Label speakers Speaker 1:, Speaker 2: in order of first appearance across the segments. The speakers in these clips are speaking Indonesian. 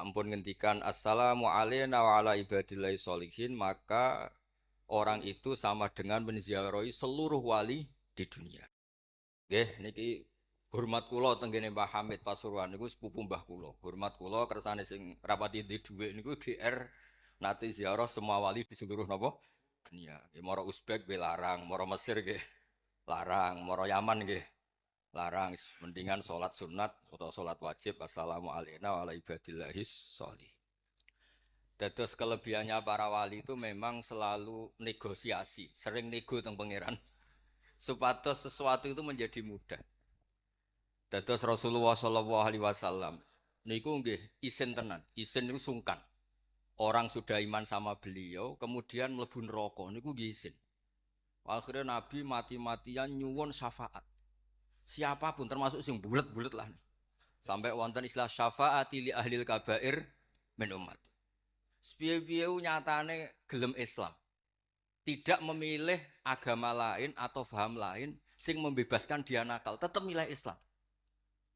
Speaker 1: ampun ngendikan assalamu alayna wa ala ibadillahi sholihin, maka orang itu sama dengan menziarahi seluruh wali di dunia. Nggih, niki hormat kula tenggene Mbah Hamid Pasuruan niku sepupu mbah kula. Hormat kula kersane sing rapati di dhuwit niku GR nate ziarah semua wali di seluruh napa dunia. Nggih mara Uzbek nggih larang, mara Mesir nggih larang, mara Yaman nggih larang. Mendingan salat sunat atau salat wajib assalamu alayna wa ala ibadillahis sholih. Dados kelebihannya para wali itu memang selalu negosiasi, sering nego teng pangeran supados sesuatu itu menjadi mudah. Dados Rasulullah Shallallahu Alaihi Wasallam niku nggih isin tenan, isin niku sungkan. Orang sudah iman sama beliau, kemudian mlebu neraka niku nggih isin. Akhirnya Nabi mati-matian nyuwun syafaat. Siapapun termasuk sing bulet-bulet lah. Sampai wonten istilah syafaati li ahlil kabair min umat. Sepiye-piye nyatane gelem Islam. Tidak memilih agama lain atau faham lain sing membebaskan dia nakal, tetap milih Islam.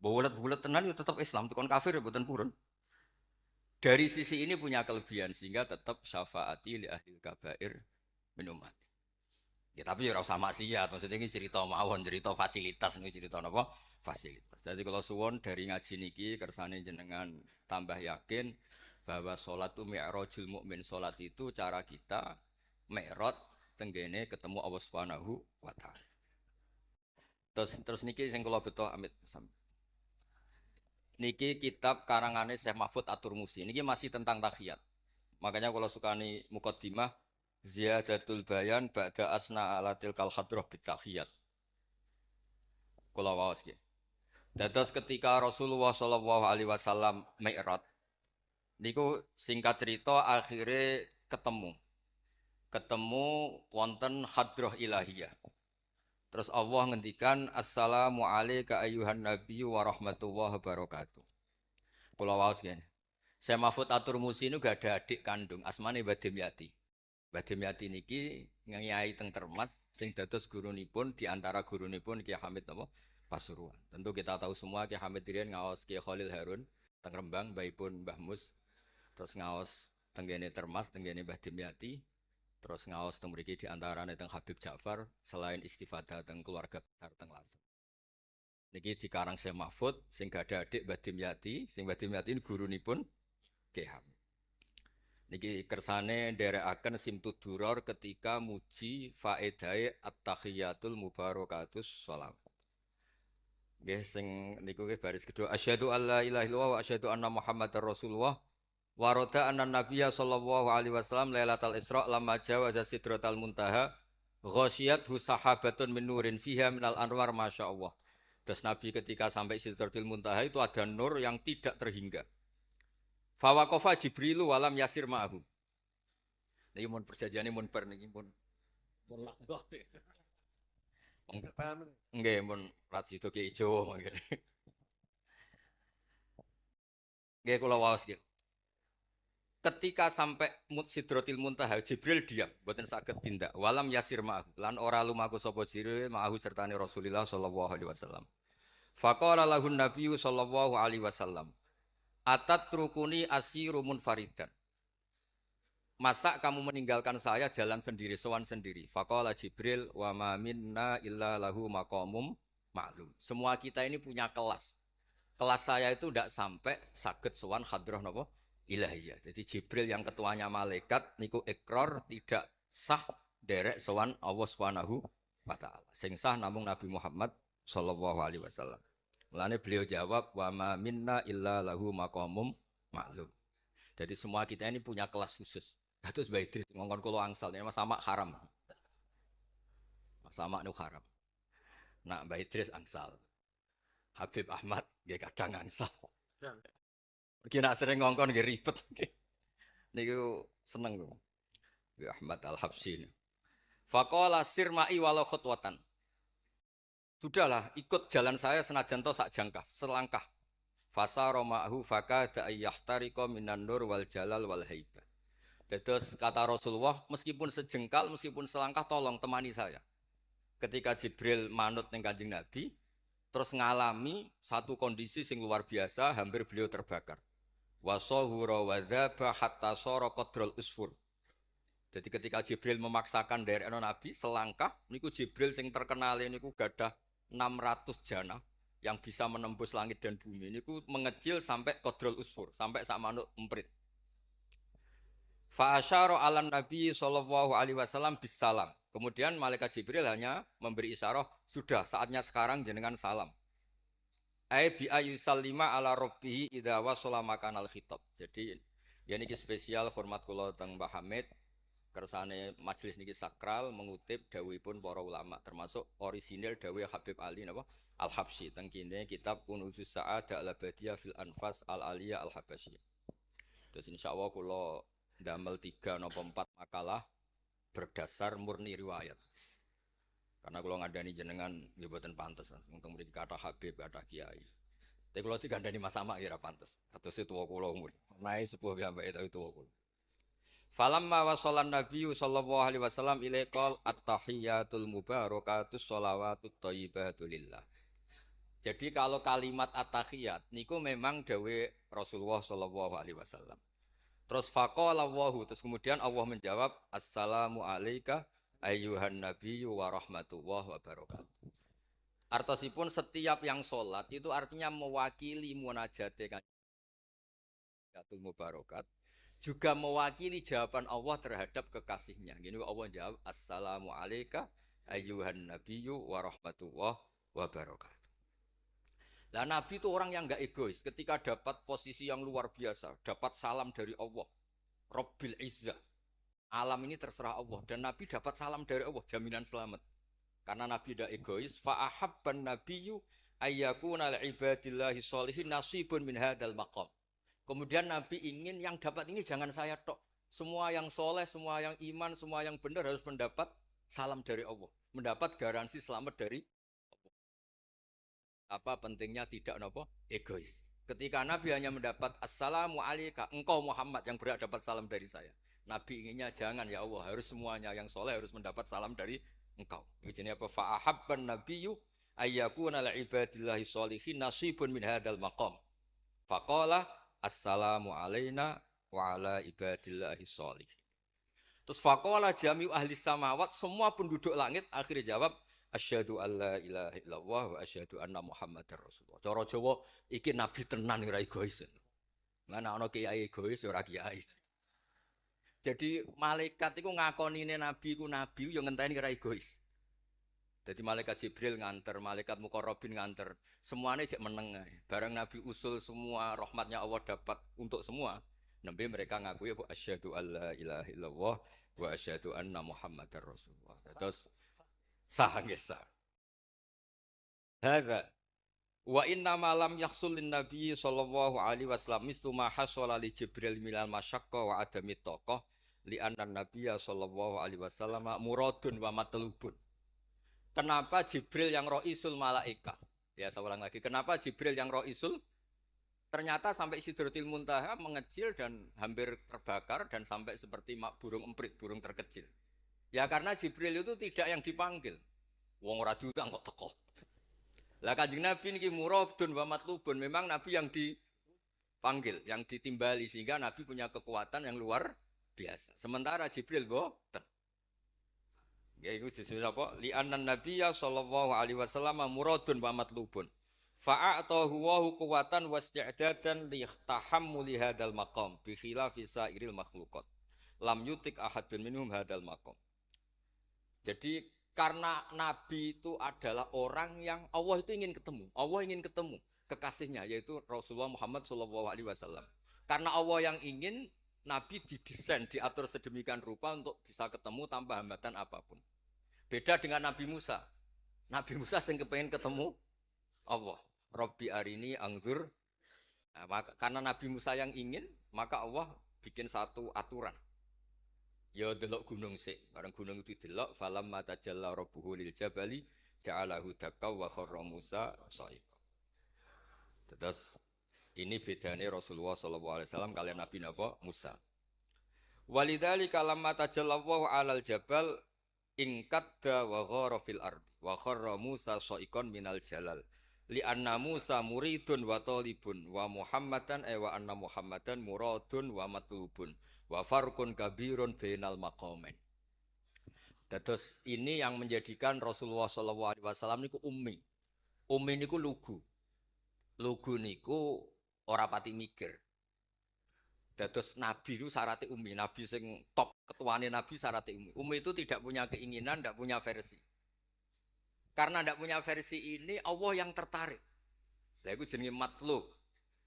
Speaker 1: Bulet-bulet tenan itu tetap Islam, tukon kafir ya boten purun. Dari sisi ini punya kelebihan sehingga tetap syafaati li ahlil kabair min umat. Ya tapi ya ora usah maksiat, maksudnya ini cerita mawon, cerita fasilitas ini cerita napa? Fasilitas. Jadi kalau suwon dari ngaji niki kersane jenengan tambah yakin bahwa sholat itu mi'rajul mukmin, sholat itu cara kita mi'raj tenggene ketemu Allah Subhanahu wa taala. Terus niki sing kula beto amit niki kitab karangane Syekh Mahfud At-Turmusi. Niki masih tentang tahiyat. Makanya kalau sukani muqaddimah ziyadatul bayan ba'da asna ala tilkal hadrah bitahiyat. Kula waos nggih. Dados ketika Rasulullah sallallahu alaihi wasallam mi'raj niku singkat cerita akhirnya ketemu wonten hadrah ilahiyah. Terus Allah ngendikan assalamu alayka ayyuhan nabiyyu wa rahmatullahi wabarakatuh. Kula waos nggih. Saya Mahfud At-Turmusi niku gak ada adik kandung asmane Mbah Dimyati. Mbah Dimyati niki nyai teng Termas sing dados gurunipun di antara gurunipun Ki Hamid napa Pasuruan. Tentu kita tahu semua Ki Hamid riyen ngaos Ki Khalil Harun teng Rembang, mbahipun Mbah Mus. Terus ngaos tenggene Termas, tenggene Mbah Dimyati. Terus ngaos teng mriki di antarane teng Habib Ja'far selain istifadah teng keluarga besar teng Lampung. Niki dikarang Syekh Mahfud sing gak ada adik Mbah Dimyati, sing Mbah Dimyati gurunipun Ki Hamid. Niki kersane nderekaken Simtud Duror ketika muji faedahe at-tahiyatul mubarakatus shalawat. Nggih sing niku nggih baris kedua asyhadu alla ilaha illallah wa asyhadu anna muhammadar rasulullah wa rada anna nabiyya sallallahu alaihi wasallam lailatul isra lamma jawaza sidratal muntaha ghasyiyathu sahabatun min nurin fiha minal anwar masyaallah. Terus Nabi ketika sampai sidratul muntaha itu ada nur yang tidak terhingga. Fawaqafa Jibrilu walam yasir ma'ahu. Niki mun perjanjiane mun bar niki mun laknah. Nggih mun rat sido ki ijo nggih. Nggih kula waos nggih. Ketika sampai Sidratil Muntaha Jibril diam, mboten saged tindak. Walam yasir ma'ahu lan ora lumaku sapa Jibril ma'ahu sertane Rasulullah sallallahu alaihi wasallam. Faqala lahun nabiyyu sallallahu alaihi wasallam. Atat trukuni asiru munfaridan. Masa kamu meninggalkan saya jalan sendiri, sowan sendiri. Faqala Jibril wa ma minna illa lahu maqamum ma'lum. Semua kita ini punya kelas. Kelas saya itu tidak sampai saged sowan hadrah napa ilahiyah. Jadi Jibril yang ketuanya malaikat niku ikrar tidak sah derek sowan Allah Subhanahu wa taala. Sing sah namung Nabi Muhammad sallallahu alaihi wasallam. Mulane beliau jawab wa ma minna illa lahu maqamum ma'lum. Jadi semua kita ini punya kelas khusus. Terus Mbah Idris ngongkon kula angsal ini sama haram. Sama nu haram. Nak Mbah Idris angsal. Habib Ahmad nggih kadang angsal. Iki nak sering ngongkon nggih ribet. Niku seneng lho. Mbah Ahmad Al-Habsyi. Faqala sirma'i walau khutwatan. Sudahlah, ikut jalan saya senajan to sak jangkah, selangkah. Fasa romahu faka da'ayyahtariko minan nur wal jalal wal haibah. Terus kata Rasulullah, meskipun sejengkal, meskipun selangkah, tolong temani saya. Ketika Jibril manut ning Kanjeng Nabi, terus ngalami satu kondisi sing luar biasa, hampir beliau terbakar. wa sahura wa dzaba hatta sara qadrul usfur. Jadi ketika Jibril memaksakan dari Nabi selangkah, niku Jibril sing terkenal niku gadah 600 jana yang bisa menembus langit dan bumi. Niku mengecil sampai qadrul usfur, sampai sak manuk emprit. Fa asyara 'alan Nabi sallallahu alaihi wasallam bisalam. Kemudian malaikat Jibril hanya memberi isyarah, sudah saatnya sekarang jenengan salam. Ai bi ayyusallima ala rabbih idza wasala makanal khitab. Jadi ya niki spesial hormat kula teng Mbah Hamid. Kersane majelis niki sakral mengutip dawuhipun para ulama termasuk orisinil dawuh Habib Ali napa Al-Habsyi teng kene kitab Kunuzus Sa'adah al-Abadiyah fil Anfas al-Aliyah al-Habasyiyah. Terus insyaallah kula ndamel 3 napa 4 makalah berdasar murni riwayat. Karena kula ngandani jenengan nggih boten pantes teng mriki kathah Habib kathah kiai. Tapi kula digandani Mas Sama ya ora pantes. Katose tuwa kula umur. Nae sepuh piyambake tapi tuwa kula. Falamma wasallan nabiyyu sallallahu alaihi wasallam ilaikal at-tahiyyatul mubarakatus sholawatut thayyibatu lillah. Jadi kalau kalimat at-tahiyyat niku memang dawe Rasulullah sallallahu alaihi wasallam. Terus faqala Allahu terus kemudian Allah menjawab assalamu alayka ayyuhan nabiyyu wa rahmatullahi wa barakatuh. Artosipun setiap yang sholat itu artinya mewakili munajate kanjeng mubarakat. Juga mewakili jawaban Allah terhadap kekasihnya. Gini Allah jawab, assalamu alayka ayyuhan nabiyyu wa rahmatullah wa barakatuh. Nah Nabi itu orang yang enggak egois. Ketika dapat posisi yang luar biasa, dapat salam dari Allah, Rabbil Izzah. Alam ini terserah Allah. Dan Nabi dapat salam dari Allah, jaminan selamat. Karena Nabi tidak egois, fa'ahabban nabiyyu ayyakuna li'ibadillahi sholihin nasibun min hadal maqam. Kemudian Nabi ingin yang dapat ini jangan saya tok. Semua yang soleh, semua yang iman, semua yang benar harus mendapat salam dari Allah. Mendapat garansi selamat dari Allah. Apa pentingnya tidak nopo egois. Ketika Nabi hanya mendapat assalamu alayka, engkau Muhammad yang berhak dapat salam dari saya. Nabi inginnya jangan ya Allah, harus semuanya yang soleh harus mendapat salam dari engkau. Ini apa? Fa'ahabban nabiyyu ayyakuna li'ibadillahi sholihin nasibun min hadal maqam. Faqala assalamu alayna wa ala ibadillahi sholih. Terus faqala jami'u ahli samawat, semua penduduk langit akhirnya jawab asyhadu alla ilaha illallah wa asyhadu anna muhammadar rasulullah. Cara Jawa iki nabi tenan ora egois. Mana ana kiai egois ora kiai. Jadi malaikat iku ngakonine nabi iku nabi yo ngenteni ora egois. Jadi malaikat Jibril nganter, malaikat Muqarrabin nganter, semuanya cek meneng. Barang Nabi usul semua rahmatnya Allah dapat untuk semua. Nabi mereka ngakui ya asyhadu alla ilaha illallah wa asyhadu anna muhammadar rasulullah. Terus sah nggih sah. Hadza wa inna ma lam yahsul lin nabi sallallahu alaihi wasallam mislu ma hasala li Jibril minal masyaqqa wa adami taqah li anna nabiyya sallallahu alaihi wasallam muradun wa matlubun. Kenapa Jibril yang roisul malaika? Ya saya ulang lagi. Kenapa Jibril yang roisul? Ternyata sampai Sidratil Muntaha mengecil dan hampir terbakar dan sampai seperti burung emprit, burung terkecil. Ya karena Jibril itu tidak yang dipanggil. Wong ora diundang kok teko. Lah Kanjeng Nabi niki muradun wa matlubun. Memang Nabi yang dipanggil, yang ditimbali sehingga Nabi punya kekuatan yang luar biasa. Sementara Jibril boten. Ya itu disebut apa? Li'annan nabiyya sallallahu alaihi wasallam muradun wa matlubun. Fa'atahu wa quwwatan wasti'dadan li tahammuli hadzal maqam bi khilafi sairil makhluqat. Lam yutik ahadun minhum hadzal maqam. Jadi karena nabi itu adalah orang yang Allah itu ingin ketemu. Allah ingin ketemu kekasihnya yaitu Rasulullah Muhammad sallallahu alaihi wasallam. Karena Allah yang ingin Nabi didesain, diatur sedemikian rupa untuk bisa ketemu tanpa hambatan apapun. Beda dengan Nabi Musa. Nabi Musa yang kepengen ketemu Allah. Rabbi arini angzur. Nah, karena Nabi Musa yang ingin, maka Allah bikin satu aturan. Ya delok gunung sik. Bareng gunung itu delok, falamma tajalla rabbuhu lil jabali ja'alahu dakka wa kharra Musa sha'iqa. Terus ini bedanya Rasulullah SAW kalian Nabi Musa. Walidzalika lamma tajallallahu 'alal jabal ingkadda wa ghara fil ardi wa kharra Musa sha'iqan minal jalal li anna Musa muridun wa talibun wa Muhammadan wa anna Muhammadan muradun wa matlubun wa farqun kabirun bainal maqamain. Terus ini yang menjadikan Rasulullah SAW niku ummi. Ummi niku lugu. Lugu niku ora pati mikir. Terus Nabi itu syaratnya ummi. Nabi sing top ketuane Nabi syaratnya ummi. Ummi itu tidak punya keinginan, tidak punya versi. Karena tidak punya versi ini Allah yang tertarik. Lah iku jenenge matlub.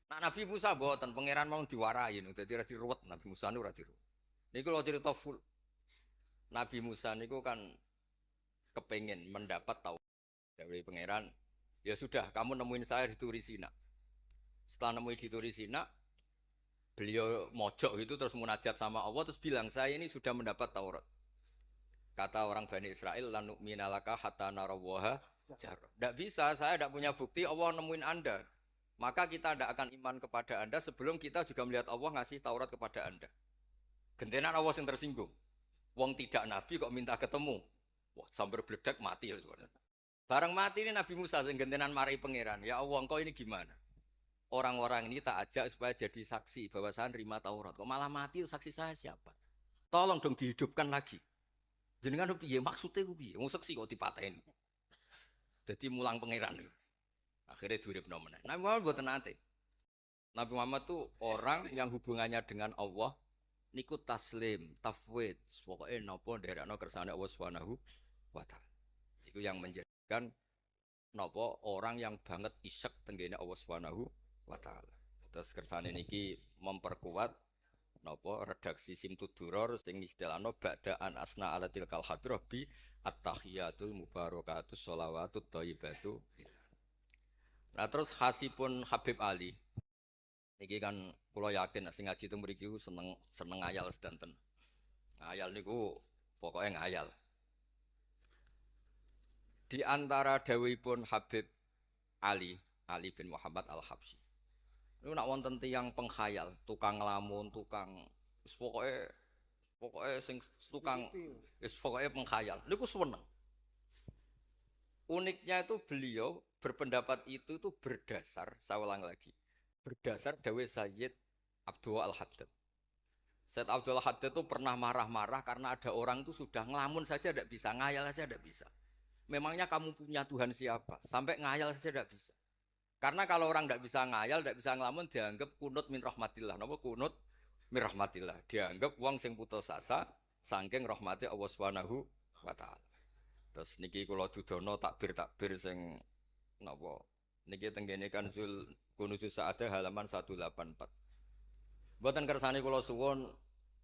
Speaker 1: Nah Nabi Musa mboten pangeran mau diwarai dadi ra diruwet Nabi Musa niku ra diruwet. Niku lho cerita full. Nabi Musa niku kan kepengen mendapat tahu dari pangeran. Ya sudah, kamu nemuin saya di Turi Sina. Setelah nemuin di Turi Sina, beliau mojok itu terus munajat sama Allah terus bilang saya ini sudah mendapat Taurat. Kata orang Bani Israel, lan nu'mina laka hatta narawaha jarah. Tidak bisa, saya tidak punya bukti Allah nemuin Anda. Maka kita tidak akan iman kepada Anda sebelum kita juga melihat Allah ngasih Taurat kepada Anda. Gentenan Allah yang tersinggung. Wong tidak Nabi kok minta ketemu. Wah, sambar beledak mati. Barang mati ini Nabi Musa yang gentenan marahi pangeran. Ya Allah, engkau ini gimana? Orang-orang ini tak ajak supaya jadi saksi bahwa saya nerima Taurat. Kok malah mati, saksi saya siapa? Tolong dong dihidupkan lagi. Jenengan piye maksudnya piye? Wong seksi kok dipateni. Dadi mulang pangeran. Akhirnya diuripno meneh. Nabi Muhammad mboten nate. Nabi Muhammad tuh orang yang hubungannya dengan Allah niku taslim, tafwid, pokoke napa nderekno kersane Allah Subhanahu wa taala. Iku yang menjadikan napa orang yang banget isyek tenggene Allah Subhanahu wa taala. Terus kersane niki memperkuat napa redaksi Simtud Duror sing istilahno ba'daan asna ala tilkal hadrah bi at-tahiyatul mubarakatus sholawatut thayyibatu. Nah terus khasipun Habib Ali niki kan kula yakin sing ngaji teng mriki seneng ngayal sedanten. Ngayal niku pokoke ngayal. Di antara dawuhipun Habib Ali bin Muhammad Al-Habsyi. Niku nak wonten tiyang pengkhayal, tukang nglamun, tukang wis pokoke sing tukang wis pokoke pengkhayal. Niku seneng. Uniknya itu beliau berpendapat itu berdasar, saya ulang lagi, berdasar dawuh Sayyid Abdul Al-Haddad. Sayyid Abdul Al-Haddad itu pernah marah-marah karena ada orang itu sudah ngelamun saja tidak bisa, ngayal saja tidak bisa. Memangnya kamu punya Tuhan siapa? Sampai ngayal saja tidak bisa. Karena kalau orang tidak bisa ngayal, tidak bisa ngelamun, dianggap kunut min rahmatillah. Napa kunut min rahmatillah? Dianggap wong sing putus asa saking rahmati Allah Subhanahu wa taala. Terus niki kula dudono takbir sing napa niki tenggene Kanzul Kunuzul Sa'adah halaman 184. Mboten kersane kula suwun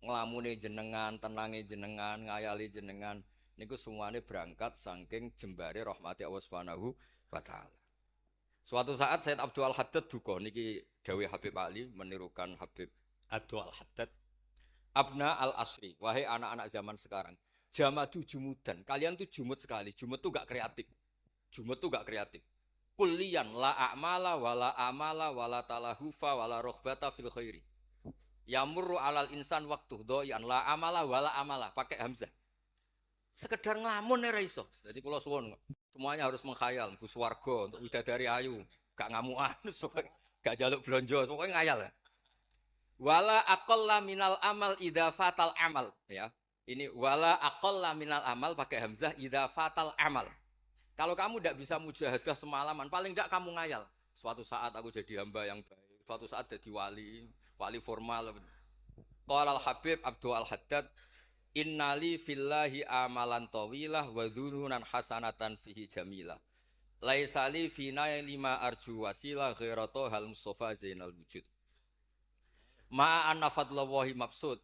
Speaker 1: nglamune jenengan, tenange jenengan, ngayali jenengan niku semuanya berangkat saking jembare rahmati Allah Subhanahu wa taala. Suatu saat Sayyid Abdul Al-Haddad duka niki dawuh Habib Ali menirukan Habib Abdul Al-Haddad. Abna al-asri, wahai anak-anak zaman sekarang, jamadu jumudan. Kalian tuh jumud sekali. Jumud tuh gak kreatif. Jumud tuh gak kreatif. Kullian la a'mala wala amala wala talahufa wala rohbata fil khairi. Yamurru alal insan waktu doyan la amala wala amala pakai hamzah. Sekedar ngelamun ora iso. Jadi kula suwun semuanya harus mengkhayal, Gus Warga untuk widadari ayu, gak ngamukan, gak jaluk blonjo, pokoknya ngayal ya. Wala aqalla minal amal idza fatal amal ya. Ini wala aqalla minal amal pakai hamzah idza fatal amal. Kalau kamu tidak bisa mujahadah semalaman, paling tidak kamu ngayal. Suatu saat aku jadi hamba yang baik, suatu saat jadi wali formal. Qala al-Habib Abdul Al-Haddad, innali fillahi amalan tawilah wa dhununan hasanatan fihi jamilah. Laisali fina lima arju wasilah ghairata hal Mustafa Zainal Wujud. Ma'an fadlallahi mabsud.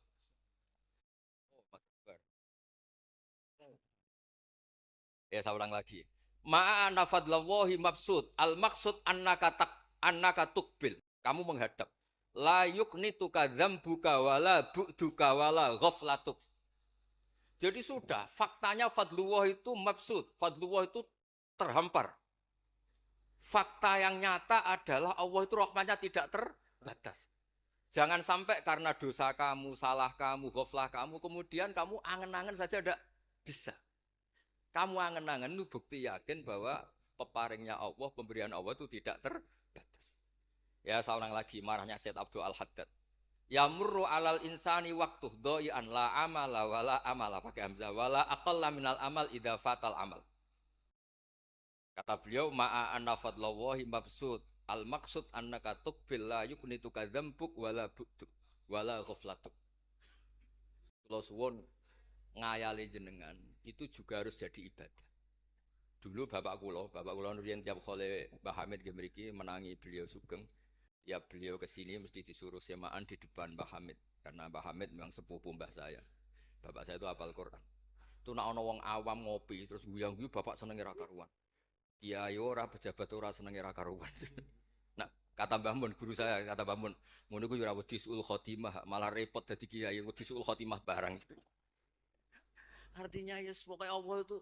Speaker 1: Ya saya ulang lagi. Ma'an fadlallahi mabsud. Al maksud annaka tukbil. Kamu menghadap. La yuknituka dzambuka wala bu'duka wala ghaflatuk. Jadi sudah faktanya fadlullah itu mabsud. Fadlullah itu terhampar. Fakta yang nyata adalah Allah itu rahmatnya tidak terbatas. Jangan sampai karena dosa kamu, salah kamu, ghaflah kamu, kemudian kamu angen-angen saja tidak bisa. Kamu angen-angen itu bukti yakin bahwa peparingnya Allah, pemberian Allah itu tidak terbatas. Ya, saya ulang lagi marahnya Syed Abdul Al-Haddad. Yamurru alal insani waktu doi'an la amala wala amala pakai hamzah wala aqalla minal amal idza fatal amal. Kata beliau ma'a anna fadlallahi mabsud al maksud annaka tuqbil la yuknitu kadzambuk wala bu'tuk wala ghaflatuk. Kula suwun ngayali jenengan itu juga harus jadi ibadah. Dulu bapak kula riyen tiap kali Mbah Hamid nggih mriki menangi beliau sugeng. Ya beliau kesini mesti disuruh semaan di depan Mbah Hamid karena Mbah Hamid memang sepupu mbah saya. Bapak saya itu hafal Quran. Itu nak ono wong awam ngopi terus guyang-guyu bapak seneng ra karuan. Kiai ora pejabat ora seneng ra karuan. Nah, kata Mbah Mun guru saya, kata Mbah Mun, ngono ku ora wedi suul khotimah, malah repot dadi kiai wedi suul khotimah barang. Artinya ya pokoke Allah itu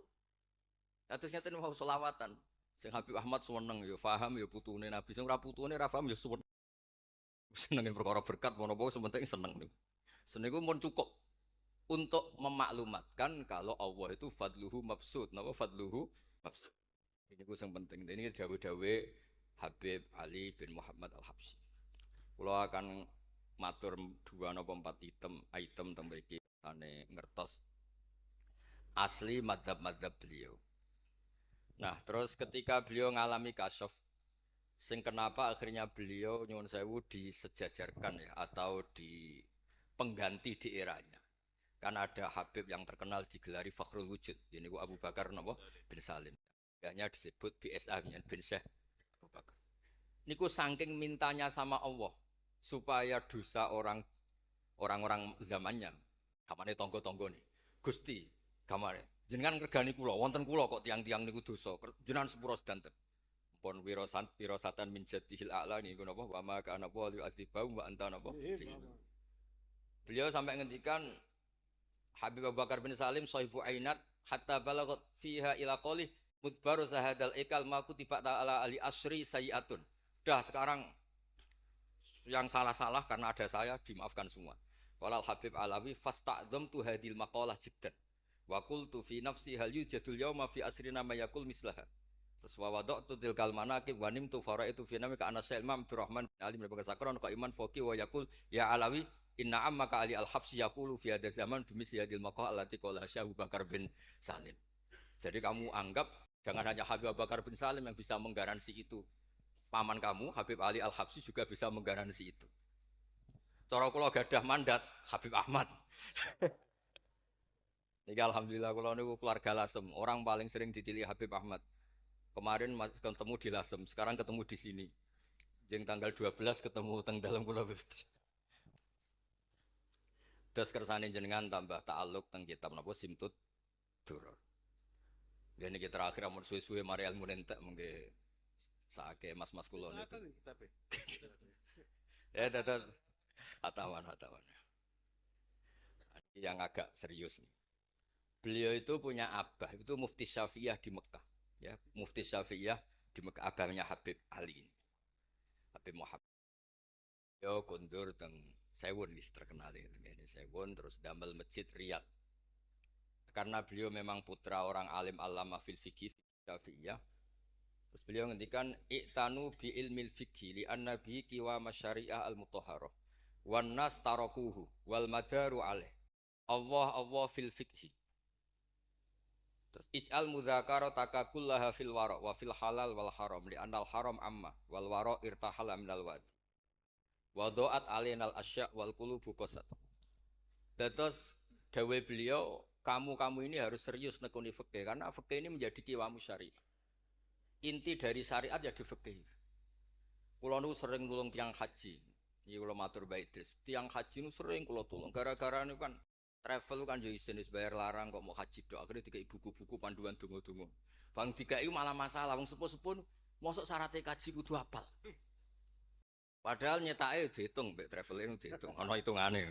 Speaker 1: atus ngeten mau selawatan. Sing Habib Ahmad seneng ya paham ya putune Nabi, sing ora putune ra paham ya suwun. Senengnya perkara berkat mono-mono sementing seneng nih. Seneng itu mau cukup untuk memaklumatkan kalau Allah itu fadluhu mabsud. Napa fadluhu mabsud? Ini gue yang penting. Ini dawe-dawe Habib Ali bin Muhammad Al-Habsyi. Kalau akan matur 2 atau 4 item tentang iki ane ngertos asli madhab-madhab beliau. Nah, terus ketika beliau ngalami kasyaf sing kenapa akhirnya beliau nyuwun sewu disejajarkan ya atau di pengganti di eranya. Kan ada Habib yang terkenal digelari Fakhrul Wujud. Ini ku Abu Bakar napa bin Salim. Hanya disebut BSA bin Syekh Abu Bakar. Niku saking mintanya sama Allah supaya dosa orang-orang zamannya. Kamane tonggo-tonggo nih. Gusti, kamane jenengan ngregani kula, wonten kula kok tiang-tiang niku dosa. Jenengan sepuro sedanten. Pon wirosatan min jadihil a'la niku napa wa ma kana wali adzibau wa anta napa. Beliau sampai ngendikan Habib Abu Bakar bin Salim sahibu ainat hatta balagat fiha ila qali mudbaru sahadal ikal ma kutiba ta'ala ali asri sayiatun. Dah sekarang yang salah-salah karena ada saya dimaafkan semua. Qala Habib Alawi fasta'dhamtu hadil maqalah jiddan. Wa qultu fi nafsi hal yujadul yauma fi asrina ma yaqul mislaha. Terus wa wada'tu tilkal manaqib wa nimtu faraitu fi namika ana Syekh Imam Abdurrahman bin Ali bin Bakar Sakron ka iman faqih wa yaqul ya Alawi inna ammaka Ali al-Habsyi yaqulu fi hadha zaman bimisli hadil maqal allati qala Syekh Abu Bakar bin Salim. Jadi kamu anggap jangan hanya Habib Abu Bakar bin Salim yang bisa menggaransi itu. Paman kamu Habib Ali Al-Habsyi juga bisa menggaransi itu. Cara kula gadah mandat Habib Ahmad. Niki alhamdulillah kula niku keluarga Lasem, orang paling sering dipilih Habib Ahmad. Kemarin ketemu di Lasem, sekarang ketemu di sini. Jeng tanggal 12 ketemu teng dalam kula. Terus kersane jenengan tambah ta'aluk teng kitab napa Simtud Duror. Gene iki terakhir amun suwe-suwe mari ilmu entek mengke sake mas-mas kula niku. Ya dados hatawan. Yang agak serius nih. Beliau itu punya abah, itu Mufti Syafi'iyah di Mekah. Ya, Mufti Syafi'iyah di Mekah, abahnya Habib Ali. Habib Muhammad. Yo kondur teng Sewun nih terkenal ini Sewun terus damel masjid Riyadh. Karena beliau memang putra orang alim alama fil fikih Syafi'iyah. Terus beliau ngendikan i'tanu bi ilmil fikih li anna bihi qiwam syariah al mutahharah wan nas tarakuhu wal madaru alaih. Allah fil fikhi. Terus ij'al mudzakarata kullaha fil wara wa fil halal wal haram li anal haram amma wal wara irtahala minal wad. Wa dha'at alainal asya' wal qulubu qasat. Terus dawe beliau, kamu ini harus serius nekuni fikih karena fikih ini menjadi kiwamu syariah. Inti dari syariat ya di fikih. Kula nu sering nulung tiang haji. Iki kula matur Mbak Idris, tiang haji nu sering kula tulung gara-gara niku kan travel kan yo isin wis bayar larang kok mau haji tok akhirnya dikai buku-buku panduan donga-donga. Bang dikai malah masalah wong sepuh-sepuh mosok syaratnya kaji kudu hafal. Padahal nyetake diitung mbek traveling diitung ana hitungane.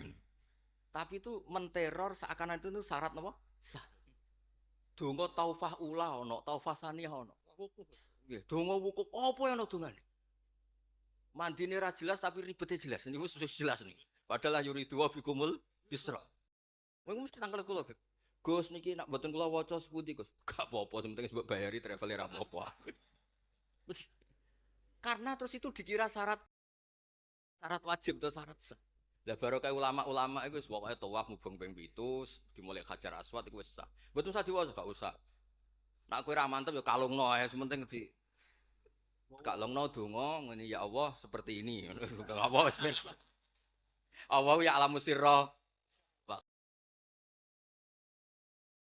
Speaker 1: Tapi itu menteror seakan itu syarat napa? Sah. Donga taufah ula ana, taufah saniyah ana. Nggih, donga wukuf apa ana dongane? Mandine ra jelas tapi ribete jelas. Niku jelas nih. Padahal yuridu wa bikumul yusra. Wong mesti tanggal kula, Beb. Gus niki nak mboten kula waca sepundi, Gus. Gak apa-apa, penting mbok bayari travel ra apa-apa. Karena terus itu dikira syarat syarat wajib atau syarat sah. Lah baru kayak ulama-ulama itu pokoknya tawaf mubeng ping 7 dimulai Hajar Aswad itu wis sah. Betul usah diwasa gak usah. Nak kowe ra mantep ya kalungno ae sementing di kalungno donga ngene ya Allah seperti ini. Apa wis Allah ya alamu sirra.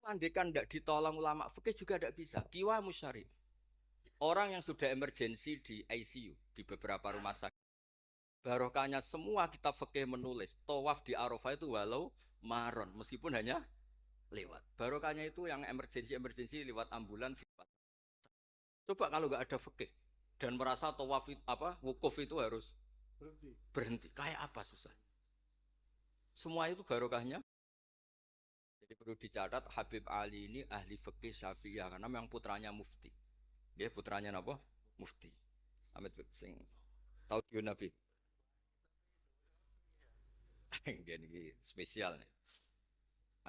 Speaker 1: Andekan tidak ditolong ulama fikih juga tidak bisa. Kiwa musyari. Orang yang sudah emergensi di ICU di beberapa rumah sakit. Barokahnya semua kitab fikih menulis tawaf di Arafah itu walau maron meskipun hanya lewat. Barokahnya itu yang emergensi lewat ambulan. Coba kalau nggak ada fikih dan merasa tawaf apa wukuf itu harus berhenti. Kayak apa susah? Semua itu barokahnya. Jadi perlu dicatat Habib Ali ini ahli fikih Syafi'iyah karena memang putranya mufti. Dia putranya apa? Mufti. Ahmed sing tahu Nabi. Ini spesial nih.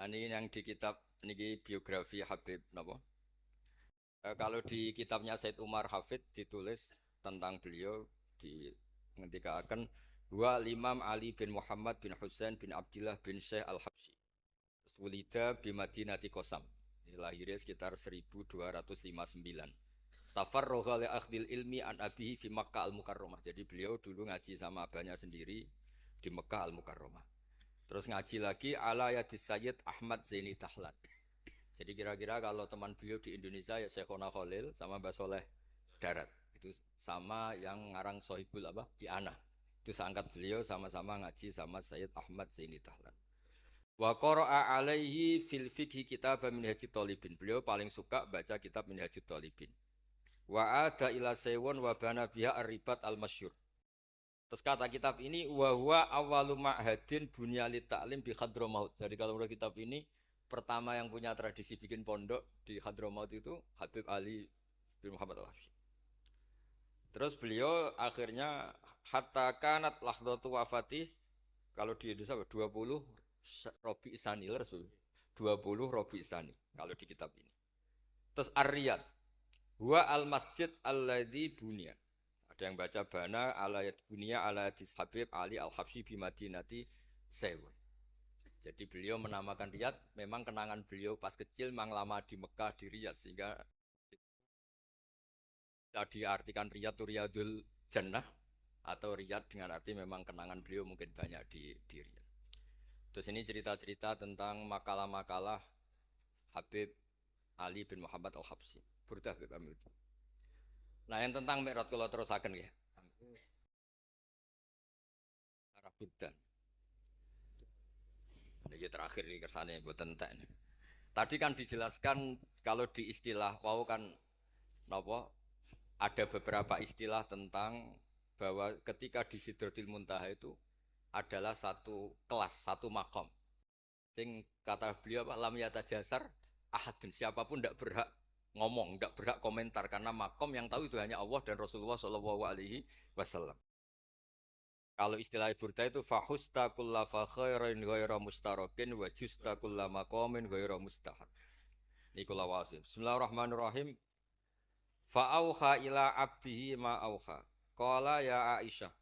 Speaker 1: Ini yang di kitab ini biografi Habib napa? Kalau di kitabnya Said Umar Hafid ditulis tentang beliau di ngendikaken wa Imam Ali bin Muhammad bin Husain bin Abdullah bin Syekh Al-Habsyi. Wulida bi Madinati Qasam. Lahirnya sekitar 1259. Tafarragha li akhdil ilmi an abihi fi Makkah Al-Mukarramah. Jadi beliau dulu ngaji sama abahnya sendiri di Mekah Al-Mukarramah. Terus ngaji lagi ala yadis Sayyid Ahmad Zaini Tahlan. Jadi kira-kira kalau teman beliau di Indonesia ya Syekhona Khalil sama Mbah Soleh Darat. Itu sama yang ngarang Sohibul apa? I'anah. Itu seangkat beliau sama-sama ngaji sama Sayyid Ahmad Zaini Tahlan. Wa qara'a alaihi fil fiqhi kitab Minhajut Thalibin. Beliau paling suka baca kitab Minhajut Thalibin. Wa ada ila sewon wa bana biha ar-ribat al-masyhur. Terus kata kitab ini wa huwa awwalu ma'hadin bunyalit ta'lim bi Hadramaut. Jadi kalau menurut kitab ini pertama yang punya tradisi bikin pondok di Hadramaut itu Habib Ali bin Muhammad Al-Habsyi. Terus beliau akhirnya hatta kanat lahdatu wafati kalau di Indonesia 20 Robi Isani 20 Robi Isani kalau di kitab ini. Terus Ar-Riyad wa al-masjid alladzi bunya. Ada yang baca bana alayat bunya ala Habib Ali Al-Habsyi bi Madinati Sewon. Jadi beliau menamakan Riyadh memang kenangan beliau pas kecil memang lama di Mekah di Riyadh sehingga tadi artikan Riyadh itu Riyadul Jannah atau Riyadh dengan arti memang kenangan beliau mungkin banyak di Riyadh. Terus ini cerita-cerita tentang makalah-makalah Habib Ali bin Muhammad Al-Habsyi. Burdah Habib Amil. Nah yang tentang Mi'raj kalau terusaken ya. Arah Burdah. Ini terakhir nih kersane mboten entek. Tadi kan dijelaskan kalau di istilah wau kan napa ada beberapa istilah tentang bahwa ketika di Sidratil Muntaha itu adalah satu kelas, satu makom. Sing kata beliau apa lam yata jasar ahadun siapapun tidak berhak ngomong, tidak berhak komentar karena makom yang tahu itu hanya Allah dan Rasulullah Shallallahu Alaihi Wasallam. Kalau istilah Burda itu fahusta kulla fakhairin ghaira mustarakin wa justa kulla maqamin ghaira mustahab. Nikola wasim. Bismillahirrahmanirrahim. Fa'auha ila abdihi ma auha. Qala ya Aisyah.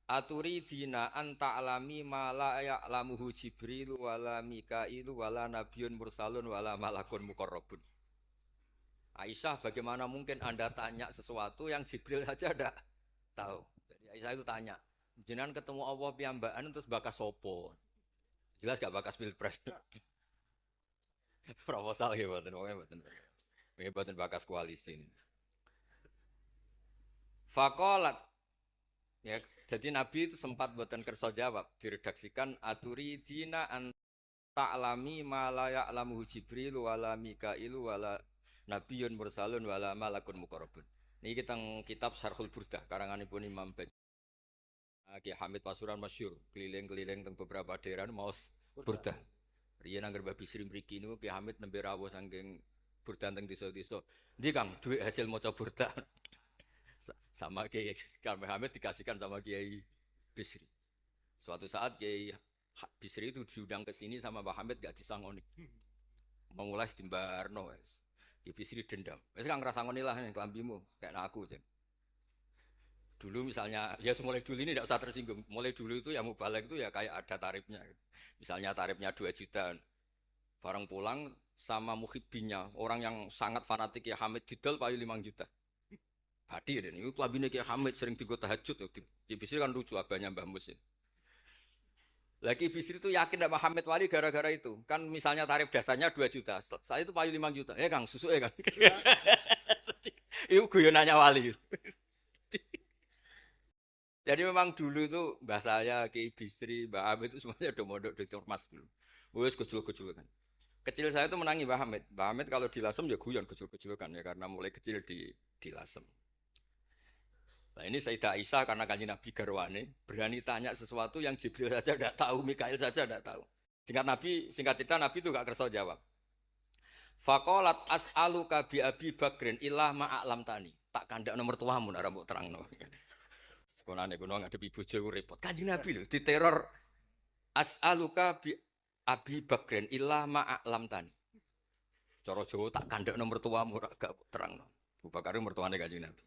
Speaker 1: Aturidina an ta'lami ma la ya'lamuhu Jibril wala Mikailu wala nabiyyun mursalun wala malakun muqarrabun. Aisyah, bagaimana mungkin Anda tanya sesuatu yang Jibril saja tidak tahu. Jadi Aisyah itu tanya, jenengan ketemu Allah piyambakan terus bakas sopo. Jelas gak bakas pilpres. Proposal ya mboten, mboten bakas koalisi. Faqalat ya, jadi Nabi itu sempat mboten kersa jawab, diredaksikan aturi dina an ta'lami ma la ya'lamuhu Jibril wala Mikailu wala Nabiyyun mursalun wala malakun muqarrabun. Niki teng kitab Syarhul Burdah karanganipun Imam Bajuri. Ki Hamid Pasuruan masyhur, keliling-keliling teng beberapa daerah maos Burdah. Riyen angger Mbah Bisri mriki niku Ki Hamid nembe rawuh saking Burdah teng desa-desa. Ndi Kang, duit hasil maca Burdah. Sama Kiai Mbah Hamid dikasihkan sama Kiai Bisri. Suatu saat Kiai Bisri itu diundang ke sini sama Mbah Hamid gak disangoni. Memulai dimbarno wes. Ki Bisri dendam. Wes Kang ngrasangoni lah ning klambimu kayak aku jen. Dulu misalnya, ya mulai dulu ini tidak usah tersinggung. Mulai dulu itu ya mubalek itu ya kayak ada tarifnya. Misalnya tarifnya 2 juta. Barang pulang sama muhibbinya, orang yang sangat fanatik ya Hamid didol payu 5 juta. Badi dan itu kelabine Kiai Hamid sering digo tahajud di Bisri kan lucu abahnya Mbah Mus. Lagi Bisri itu yakin sama Hamid Wali gara-gara itu. Kan misalnya tarif dasarnya 2 juta. Saya itu payu 5 juta. Kang, susu kan. Itu guyonannya Wali. Jadi memang dulu itu mbah saya, Kiai Bisri, Mbah Hamid itu semuanya udah mondok di Ormas dulu. Wes kecil-kecil kan. Kecil saya itu menangi Mbah Hamid. Mbah Hamid kalau di Lasem ya guyon kecil-kecil kan ya karena mulai kecil di Lasem. Nah ini Sayyidah Aisyah karena kanji Nabi garwane berani tanya sesuatu yang Jibril saja tidak tahu, Mikail saja tidak tahu. Singkat cerita Nabi itu gak kerso jawab. Fakolat as'aluka bi Abi Bakrin illah ma'alam tani. Tak kandak nomor tuamu nak rambut terang no. Sekolahnya gunung ngadepi bojo repot. Kanjeng Nabi lho diteror as'aluka bi Abi Bakrin illah ma'alam tani. Cara Jawa tak kandak nomor tuamu gak terang no. Abu Bakar mertuane Kanjeng Nabi.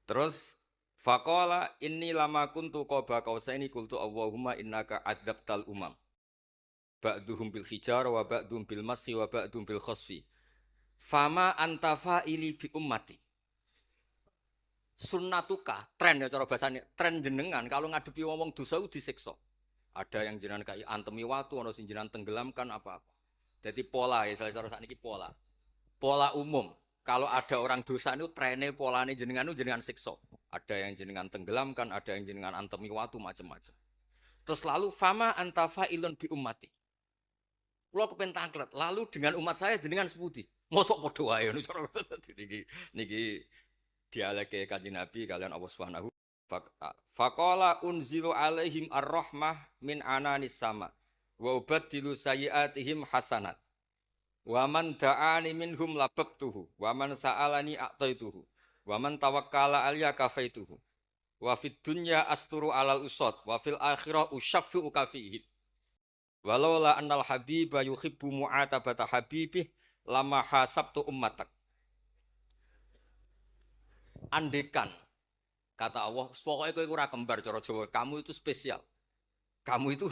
Speaker 1: Terus faqala inni lama kuntu qaba qausaini qultu Allahumma innaka adzabtal umam. Ba'duhum bil hijar wa ba'duhum bil masi wa ba'duhum bil khasfi. Fama anta fa'ili bi ummati. Sunnatuka, tren ya cara bahasane, tren jenengan kalau ngadepi wong dosa disiksa. Ada yang jenengan kaya antemi watu, ana sing jenengan tenggelamkan apa-apa. Jadi pola ya cara sakniki pola. Pola umum. Kalau ada orang dosa itu trennya polanya jenengan itu jenengan siksa. Ada yang jenengan tenggelamkan, ada yang jenengan antemi watu macam-macam. Terus lalu fama antafa ilun bi ummati. Kulo kepen tangklet. Lalu dengan umat saya jenengan seputi. Mosok padha wae ngono cara niki dialeke Kanjeng Nabi kalian Allah Subhanahu faqala unzilu alaihim ar-rahmah min ananis sama wa ubaddilu sayyiatihim hasanat. Wa man da'ani minhum lababtuhu wa man sa'alani a'taituhu wa man tawakkala alayya kafaituhu wa fid dunya asturu alal usad wa fil akhirah usyaffi'u kafihi walau la annal habiba yuhibbu mu'atabata habibih lama hasabtu ummatak. Andekan kata Allah pokoknya kowe ora kembar cara Jawa, kamu itu spesial, kamu itu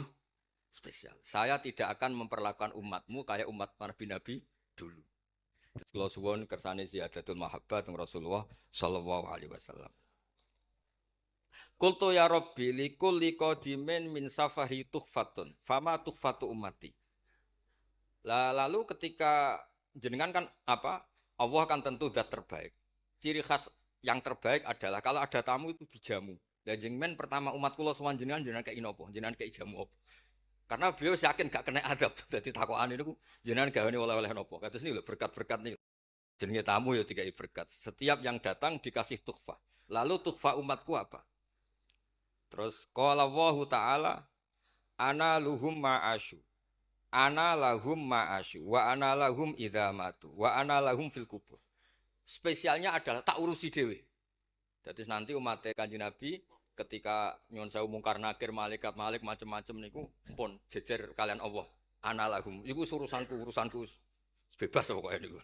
Speaker 1: spesial. Saya tidak akan memperlakukan umatmu kayak umat Nabi dulu. Kalau suwon kersane ziyadatul mahabbat Rasulullah sallallahu alaihi wasallam. Qultu ya Rabbi likulli qadimin min safari tuhfatun fama tuhfatu ummati. Lalu ketika jenengan kan apa? Allah kan tentu zat terbaik. Ciri khas yang terbaik adalah kalau ada tamu itu dijamu. Dan jenengan pertama umat kula sowan jenengan kayak inopo, jenengan kayak jamu apa? Karena beliau yakin gak kena adab. Jadi takokan itu jenengan gawe oleh-oleh nopo. Kados ini lho berkat-berkat nih. Jenenge tamu ya dikai berkat. Setiap yang datang dikasih tuhfa. Lalu tuhfa umatku apa? Terus qala Allahu taala ana luhum ma'asyu. Ana lahum ma'asyu wa ana lahum idza matu wa ana lahum fil kubur. Spesialnya adalah tak urusi dhewe. Jadi nanti umat Kanjeng Nabi ketika nyuwun sewu mungkar nakir malaikat malik macam-macam niku pun jejer kalian Allah analahum iku urusanku bebas pokoknya niku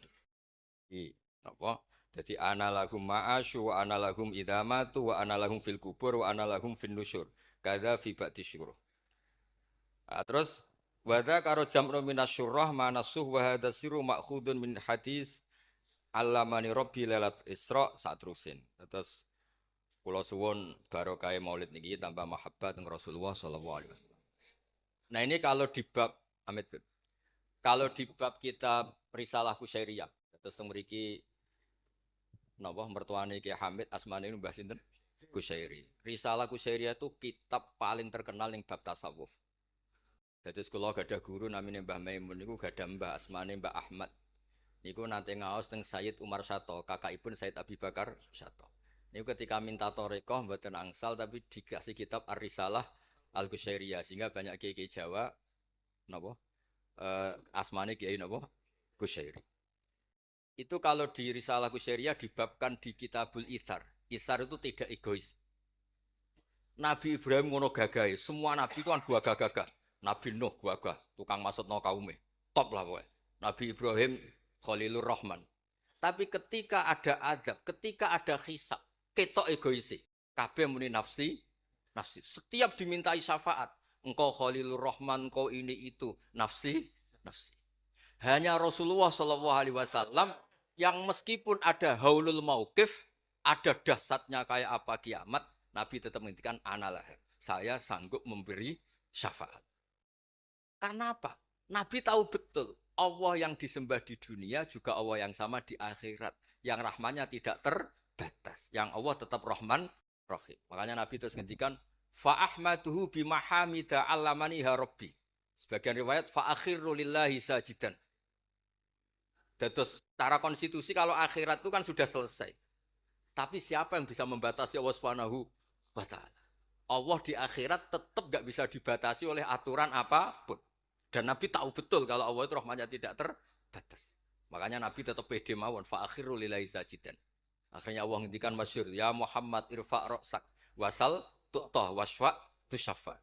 Speaker 1: iki apa dadi analahum ma'asyu wa analahum idamatu wa analahum fil kubur wa analahum fin nusyur kadza fi ba'di syuruh. Terus wadza karo jam'u minasyurrah manasuh wa hadza siru ma'khudun min hadis allamani rabbi lailat isra satrusin. Terus kula suwun barokah Maulid niki tambah mahabbat dengan Rasulullah sallallahu alaihi wasallam. Nah ini kalau di bab Amit, kalau di bab kitab Risalah Kusyairiyah, terus mriki napa mertuane Ki Hamid asmane Mbah sinten? Kusyairi. Risalah Kusyairiyah itu kitab paling terkenal yang bab tasawuf. Dadi kula gadah guru namine Mbah Maimun niku gadah Mbah asmane Mbah Ahmad. Niku nate ngaos teng Sayyid Umar Syato, kakakipun Sayyid Abi Bakar Syato. Ini ketika minta torekoh mboten angsal tapi dikasih kitab Ar-Risalah Al-Kusyairiyah sehingga banyak kiai Jawa napa asmane kiai napa Kusyairi. Itu kalau di Risalah Kusyairiyah dibabkan di Kitabul Itsar. Itsar itu tidak egois. Nabi Ibrahim ngono gagahe, semua nabi itu kan gagah-gagah. Nabi Nuh gagah, tukang maksudno kaume. Top lah pokoknya. Nabi Ibrahim Khalilur Rahman. Tapi ketika ada adab, ketika ada hisab ketok egoisi. Kabeh muni nafsi, nafsi. Setiap dimintai syafaat, engkau Khalilur Rahman, engkau ini itu, nafsi, nafsi. Hanya Rasulullah Shallallahu Alaihi Wasallam yang meskipun ada haulul mauqif, ada dahsyatnya kayak apa kiamat, Nabi tetap menghentikan analah. Saya sanggup memberi syafaat. Karena apa? Nabi tahu betul Allah yang disembah di dunia juga Allah yang sama di akhirat. Yang rahmannya tidak terbatas. Yang Allah tetap Rahman Rahim. Makanya Nabi terus ngendikan fa'ahmaduhu bimahamida allamani rabbi. Sebagian riwayat fa'akhiru lillahi sajidan. Terus secara konstitusi kalau akhirat itu kan sudah selesai. Tapi siapa yang bisa membatasi Allah Subhanahu wa taala? Allah di akhirat tetap gak bisa dibatasi oleh aturan apapun. Dan Nabi tahu betul kalau Allah itu rahmatnya tidak terbatas. Makanya Nabi tetap pede mawon fa akhiru lillahi sajidan. Akhirnya Allah ngendikan masyhur, ya Muhammad irfa' ra'sak wasal tu'tah wasfa' tusyafa.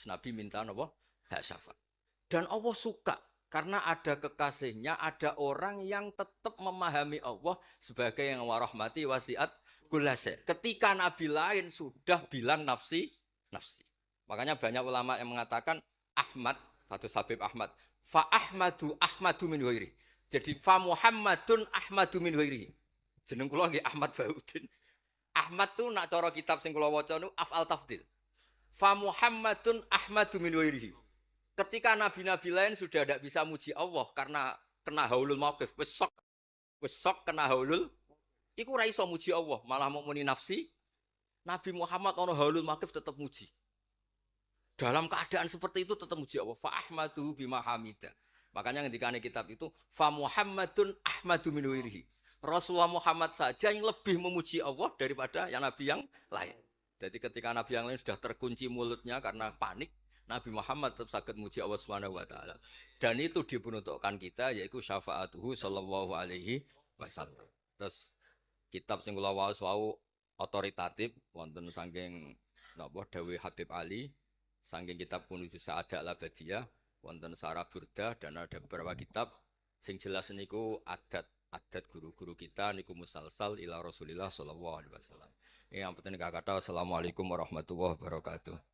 Speaker 1: Nabi minta apa? Hak syafaat. Dan Allah suka karena ada kekasihnya, ada orang yang tetap memahami Allah sebagai yang warahmati wasiat kullase. Ketika Nabi lain sudah bilang nafsi, nafsi. Makanya banyak ulama yang mengatakan Ahmad, Fatus Habib Ahmad, fa Ahmadu min ghairi. Jadi fa Muhammadun Ahmadu min ghairi. Jeneng kula nggih Ahmad Baudin. Ahmad tuh nak cara kitab sing kula waca niku af'al tafdil. Fa Muhammadun Ahmadu min ghairihi. Ketika nabi-nabi lain sudah tidak bisa muji Allah karena kena haulul mauqif, wis sok kena haulul, iku ora iso muji Allah, malah mau muni nafsi. Nabi Muhammad ono haulul mauqif tetap muji. Dalam keadaan seperti itu tetap muji Allah. Fa ahmadu bima hamida. Makanya ketika kitab itu fa Muhammadun Ahmadu min ghairihi. Rasulullah Muhammad saja yang lebih memuji Allah daripada yang nabi yang lain. Jadi ketika nabi yang lain sudah terkunci mulutnya karena panik, Nabi Muhammad tetap sakit muji Allah Subhanahu wa taala. Dan itu diperuntukkan kita yaitu syafaatuhu sallallahu alaihi wasallam. Terus kitab sing kula waos wau otoritatif wonten saking napa dawuh Habib Ali, saking kitab Kunuz Sa'adah Al-Abadiyah, wonten Sarah Burda dan ada beberapa kitab sing jelas niku adat guru-guru kita niku musalsal ila Rasulillah sallallahu alaihi wasallam. Yang penting kata assalamualaikum warahmatullahi wabarakatuh.